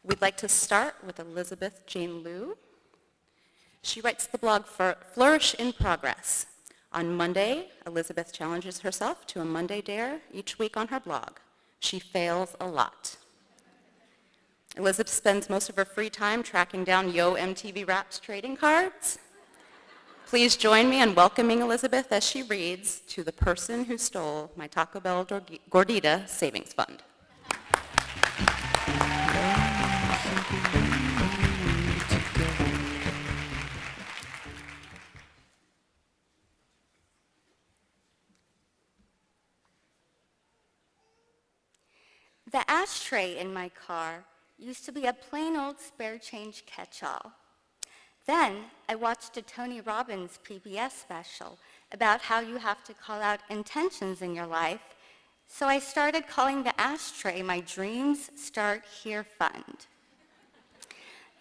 We'd like to start with Elizabeth Jayne Liu. She writes the blog for Flourish in Progress. On Monday, Elizabeth challenges herself to a Monday dare each week on her blog. She fails a lot. Elizabeth spends most of her free time tracking down Yo MTV Raps trading cards. Please join me in welcoming Elizabeth as she reads To the Person Who Stole My Taco Bell Gordita Savings Fund. The ashtray in my car used to be a plain old spare change catch-all. Then I watched a Tony Robbins PBS special about how you have to call out intentions in your life, so I started calling the ashtray my Dreams Start Here Fund.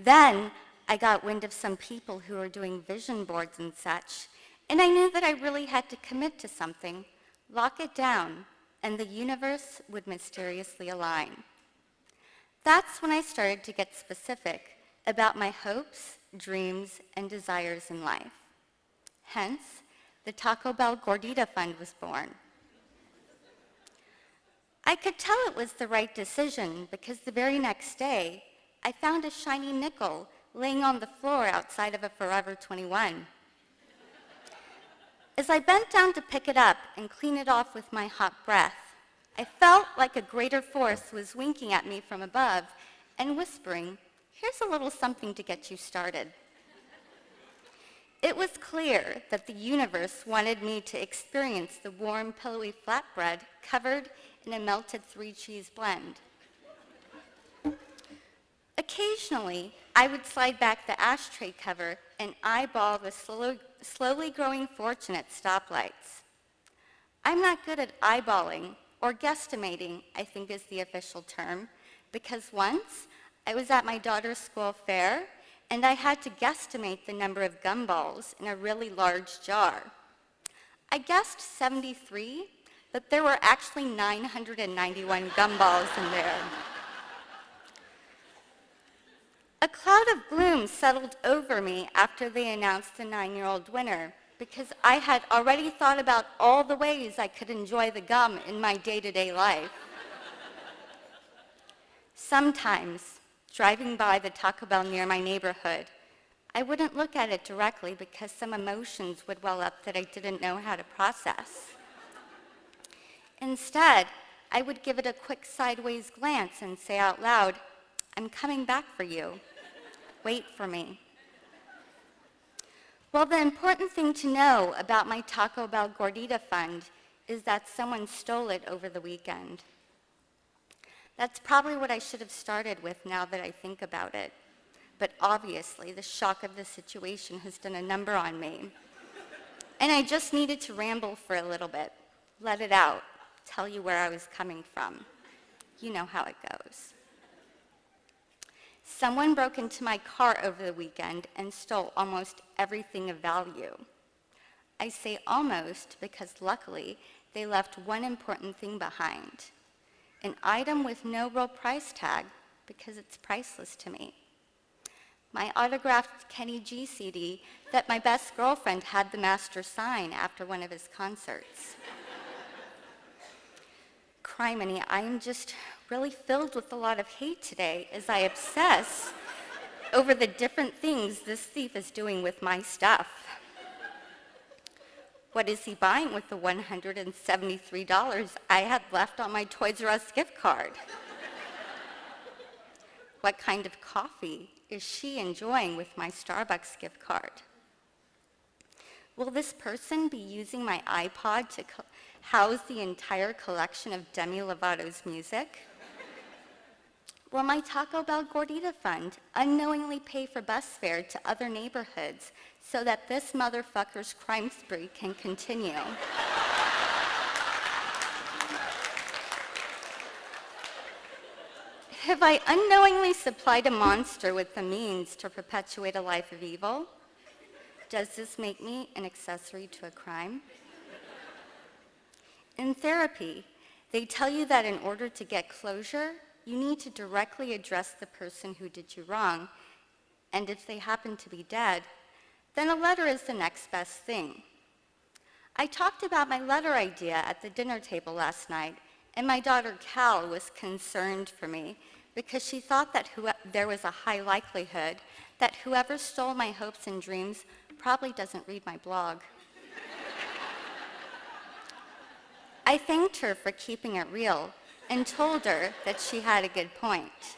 Then I got wind of some people who were doing vision boards and such, and I knew that I really had to commit to something, lock it down, and the universe would mysteriously align. That's when I started to get specific about my hopes, dreams, and desires in life. Hence, the Taco Bell Gordita Fund was born. I could tell it was the right decision because the very next day, I found a shiny nickel laying on the floor outside of a Forever 21. As I bent down to pick it up and clean it off with my hot breath, I felt like a greater force was winking at me from above and whispering, "Here's a little something to get you started." It was clear that the universe wanted me to experience the warm, pillowy flatbread covered in a melted 3-cheese blend. Occasionally, I would slide back the ashtray cover and eyeball the slowly growing fortune at stoplights. I'm not good at eyeballing, or guesstimating, I think is the official term, because once I was at my daughter's school fair and I had to guesstimate the number of gumballs in a really large jar. I guessed 73, but there were actually 991 gumballs in there. A cloud of gloom settled over me after they announced the 9-year-old winner, because I had already thought about all the ways I could enjoy the gum in my day-to-day life. Sometimes, driving by the Taco Bell near my neighborhood, I wouldn't look at it directly because some emotions would well up that I didn't know how to process. Instead, I would give it a quick sideways glance and say out loud, "I'm coming back for you. Wait for me." Well, the important thing to know about my Taco Bell Gordita Fund is that someone stole it over the weekend. That's probably what I should have started with now that I think about it. But obviously, the shock of the situation has done a number on me. And I just needed to ramble for a little bit, let it out, tell you where I was coming from. You know how it goes. Someone broke into my car over the weekend and stole almost everything of value. I say almost because luckily they left one important thing behind, an item with no real price tag because it's priceless to me. My autographed Kenny G CD that my best girlfriend had the master sign after one of his concerts. Criminy, I am just really filled with a lot of hate today as I obsess over the different things this thief is doing with my stuff. What is he buying with the $173 I had left on my Toys R Us gift card? What kind of coffee is she enjoying with my Starbucks gift card? Will this person be using my iPod to house the entire collection of Demi Lovato's music? Will my Taco Bell Gordita Fund unknowingly pay for bus fare to other neighborhoods so that this motherfucker's crime spree can continue? Have I unknowingly supplied a monster with the means to perpetuate a life of evil? Does this make me an accessory to a crime? In therapy, they tell you that in order to get closure, you need to directly address the person who did you wrong, and if they happen to be dead, then a letter is the next best thing. I talked about my letter idea at the dinner table last night, and my daughter Cal was concerned for me because she thought that there was a high likelihood that whoever stole my hopes and dreams probably doesn't read my blog. I thanked her for keeping it real and told her that she had a good point.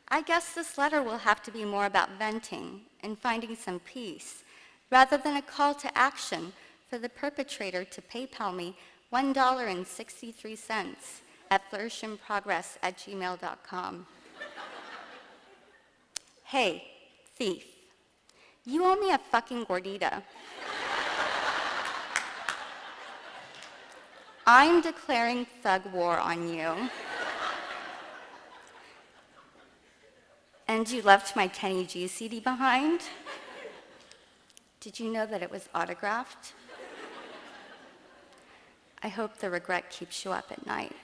I guess this letter will have to be more about venting and finding some peace, rather than a call to action for the perpetrator to PayPal me $1.63 at flourishinprogress@gmail.com. Hey, thief, you owe me a fucking gordita. I'm declaring thug war on you. And you left my Kenny G CD behind? Did you know that it was autographed? I hope the regret keeps you up at night.